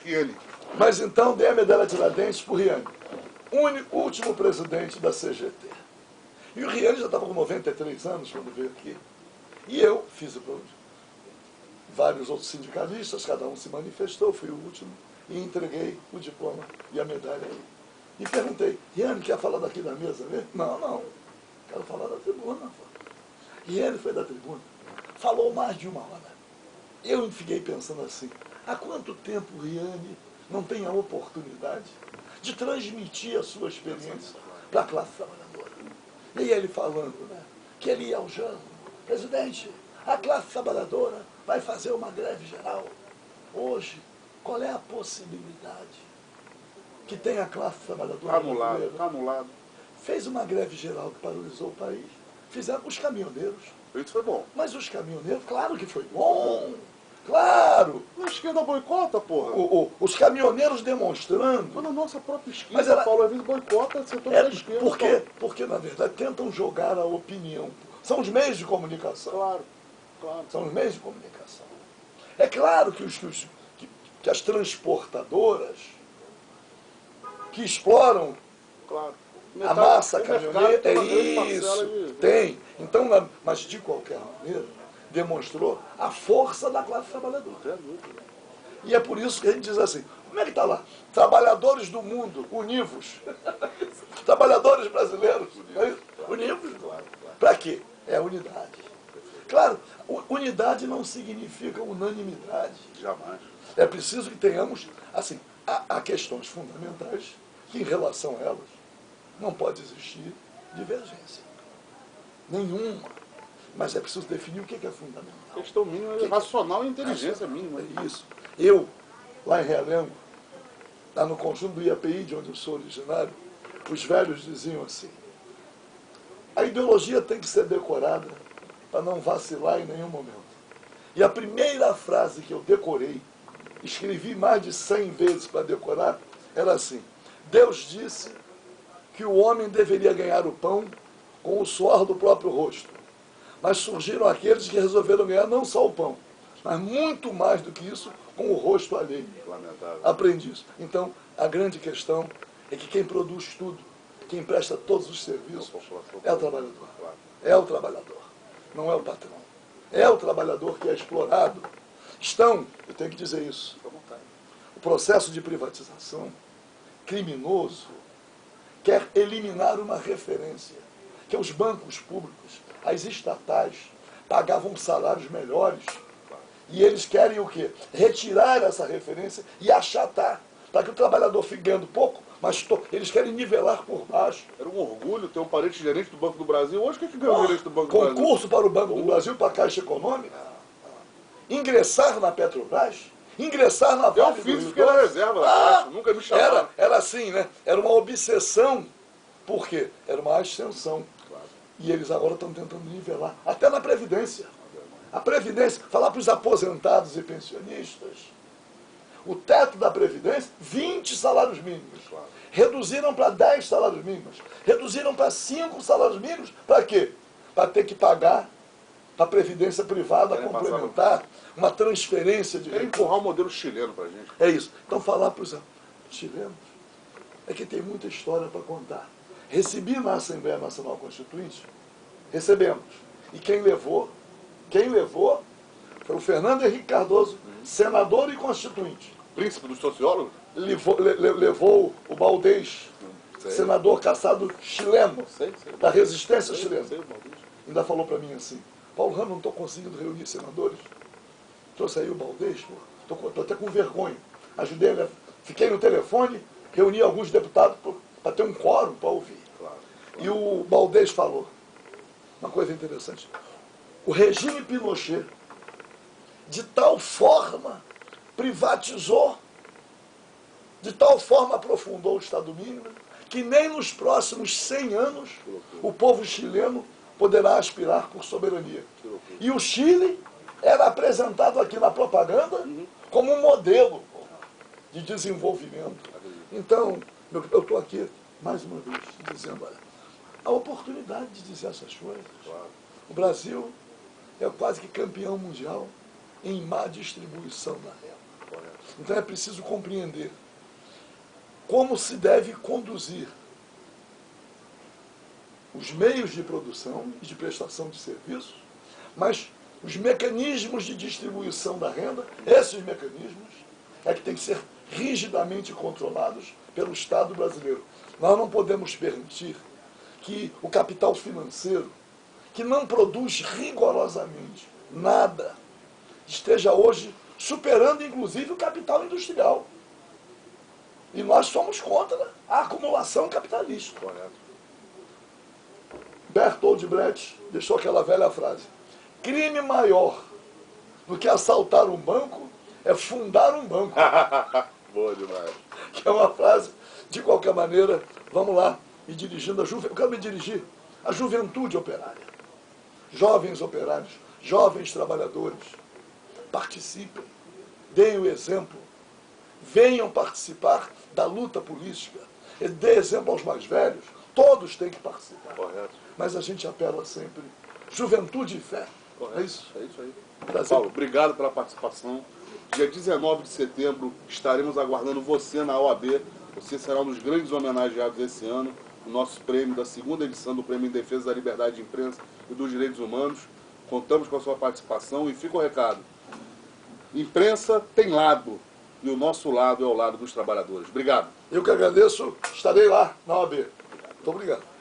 Riane. Mas então dei a medalha Tiradentes para o Riane, último presidente da CGT. E o Riane já estava com 93 anos quando veio aqui. E eu fiz vários outros sindicalistas, cada um se manifestou, fui o último, e entreguei o diploma e a medalha aí. E perguntei, Riane, quer falar daqui da mesa mesmo? Não, não, quero falar da tribuna. Riane foi da tribuna, falou mais de 1 hora. Eu fiquei pensando assim, há quanto tempo Riane não tem a oportunidade de transmitir a sua experiência para a classe trabalhadora? E ele falando, né, que ele ia ao Jango, presidente, a classe trabalhadora vai fazer uma greve geral. Hoje, qual é a possibilidade que tem a classe trabalhadora brasileira? Está anulado. Fez uma greve geral que paralisou o país. Fizeram os caminhoneiros. Isso foi bom. Mas os caminhoneiros, claro que foi bom. Claro. A esquerda boicota, porra. Os caminhoneiros demonstrando. Mas na nossa própria esquerda, Mas ela, Paulo, às vezes boicota o setor da esquerda. Por quê? Porque, na verdade, tentam jogar a opinião. São os meios de comunicação. Claro, claro. São os meios de comunicação. É claro que, que as transportadoras que exploram claro. a massa caminhoneira, é isso, tem. Então, mas de qualquer maneira, demonstrou a força da classe trabalhadora. E é por isso que a gente diz assim, como é que está lá? Trabalhadores do mundo, univos. Trabalhadores brasileiros, univos. Para quê? É a unidade. Claro, unidade não significa unanimidade. Jamais. É preciso que tenhamos, assim, há questões fundamentais que, em relação a elas, não pode existir divergência. Nenhuma. Mas é preciso definir o que é fundamental. A questão mínima é racional e inteligência mínima. É isso. Eu, lá em Realengo, lá no conjunto do IAPI, de onde eu sou originário, os velhos diziam assim, a ideologia tem que ser decorada para não vacilar em nenhum momento. E a primeira frase que eu decorei, escrevi mais de 100 vezes para decorar, era assim, Deus disse que o homem deveria ganhar o pão com o suor do próprio rosto. Mas surgiram aqueles que resolveram ganhar não só o pão, mas muito mais do que isso, com o rosto alheio. Lamentável. Aprendi isso. Então, a grande questão é que quem produz tudo, quem presta todos os serviços, é o trabalhador. É o trabalhador, não é o patrão. É o trabalhador que é explorado. Eu tenho que dizer isso, o processo de privatização criminoso quer eliminar uma referência, que os bancos públicos, as estatais, pagavam salários melhores. E eles querem o quê? Retirar essa referência e achatar, para que o trabalhador fique ganhando pouco, mas eles querem nivelar por baixo. Era um orgulho ter um parente gerente do Banco do Brasil. Hoje, o que ganhou o gerente do Banco do Brasil? Concurso para o Banco do Brasil, para a Caixa Econômica, ingressar na Petrobras, ingressar na Vale do Rio Doce. Fiquei na reserva da Caixa, nunca me chamaram. Era assim, né? Era uma obsessão. Por quê? Era uma ascensão. Claro. E eles agora estão tentando nivelar, até na Previdência. A Previdência, falar para os aposentados e pensionistas, o teto da Previdência, 20 salários mínimos. Claro. Reduziram para 10 salários mínimos. Reduziram para 5 salários mínimos. Para quê? Para ter que pagar para a Previdência privada complementar, uma transferência de recursos. Empurrar o modelo chileno para a gente. É isso. Então, falar para os chilenos é que tem muita história para contar. Recebi na Assembleia Nacional Constituinte, recebemos. E quem levou foi o Fernando Henrique Cardoso, senador e constituinte. Príncipe dos sociólogos? Levou o Baldez, senador caçado chileno, da resistência chilena. Ainda falou para mim assim, Paulo Ramos, não estou conseguindo reunir senadores. Trouxe aí o Baldez, estou até com vergonha. Ajudei ele, fiquei no telefone, reuni alguns deputados para ter um quórum para ouvir. Claro. E o Baldez falou uma coisa interessante. O regime Pinochet, de tal forma, privatizou, de tal forma aprofundou o Estado mínimo, que nem nos próximos 100 anos o povo chileno poderá aspirar por soberania. E o Chile era apresentado aqui na propaganda como um modelo de desenvolvimento. Então, eu estou aqui, mais uma vez, dizendo, olha, a oportunidade de dizer essas coisas. O Brasil é quase que campeão mundial em má distribuição da renda. Então é preciso compreender como se deve conduzir os meios de produção e de prestação de serviços, mas os mecanismos de distribuição da renda, esses mecanismos é que têm que ser rigidamente controlados pelo Estado brasileiro. Nós não podemos permitir que o capital financeiro, que não produz rigorosamente nada, esteja hoje superando inclusive o capital industrial. E nós somos contra a acumulação capitalista. Correto. Bertold Brecht deixou aquela velha frase: crime maior do que assaltar um banco é fundar um banco. Boa demais. Que é uma frase, de qualquer maneira, vamos lá, me dirigindo a juventude. Eu quero me dirigir à juventude operária. Jovens operários, jovens trabalhadores, participem, deem o exemplo, venham participar da luta política, dê exemplo aos mais velhos, todos têm que participar. Correto. Mas a gente apela sempre, juventude e fé. Correto. É isso? É isso aí. Prazer. Paulo, obrigado pela participação. Dia 19 de setembro estaremos aguardando você na OAB. Você será um dos grandes homenageados esse ano, o nosso prêmio da segunda edição do Prêmio em Defesa da Liberdade de Imprensa e dos Direitos Humanos. Contamos com a sua participação e fica o recado. Imprensa tem lado e o nosso lado é o lado dos trabalhadores. Obrigado. Eu que agradeço, estarei lá na OAB. Muito obrigado.